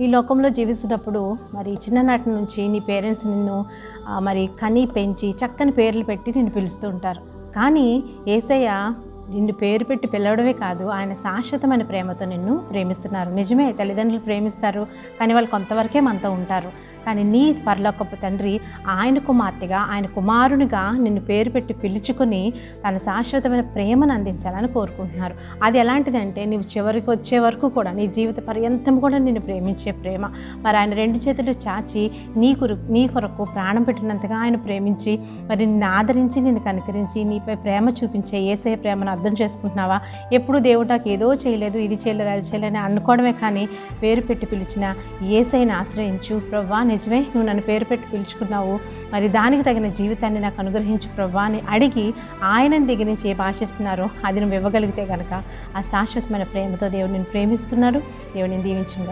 ఈ లోకంలో జీవిస్తున్నప్పుడు మరి చిన్ననాటి నుంచి నీ పేరెంట్స్ నిన్ను మరి కని పెంచి చక్కని పేర్లు పెట్టి నిన్ను పిలుస్తూ ఉంటారు. కానీ యేసయ్య నిన్ను పేరు పెట్టి పిలవడమే కాదు, ఆయన శాశ్వతమైన ప్రేమతో నిన్ను ప్రేమిస్తున్నారు. నిజమే, తల్లిదండ్రులు ప్రేమిస్తారు, కానీ వాళ్ళు కొంతవరకే మనతో ఉంటారు. కానీ నీ పరలోకపు తండ్రి ఆయన కుమార్తెగా, ఆయన కుమారునిగా నిన్ను పేరు పెట్టి పిలుచుకొని తన శాశ్వతమైన ప్రేమను అందించాలని కోరుకుంటున్నారు. అది ఎలాంటిదంటే, నువ్వు చివరికి వచ్చే వరకు కూడా, నీ జీవిత పర్యంతం కూడా నిన్ను ప్రేమించే ప్రేమ. మరి ఆయన 2 చేతులు చాచి నీ కొరకు ప్రాణం పెట్టినంతగా ఆయన ప్రేమించి, మరి నిన్ను ఆదరించి, నిన్ను కనికరించి, నీపై ప్రేమ చూపించే యేసయ్య ప్రేమను అర్థం చేసుకుంటున్నావా? ఎప్పుడు దేవుడు నాకు ఏదో చేయలేదు, ఇది చేయలేదు, అది చేయలేదని అనుకోవడమే కానీ, పేరు పెట్టి పిలిచిన యేసయ్యని ఆశ్రయించు. ప్రభువా, నిజమే, నువ్వు నన్ను పేరు పెట్టి పిలుచుకున్నావు, మరి దానికి తగిన జీవితాన్ని నాకు అనుగ్రహించు ప్రభువా అని అడిగి ఆయన దగ్గర నుంచి ఏం ఆశిస్తున్నారో అది నువ్వు ఇవ్వగలిగితే కనుక ఆ శాశ్వతమైన ప్రేమతో దేవుడు నిన్ను ప్రేమిస్తున్నాడు. దేవుడిని దీవించును.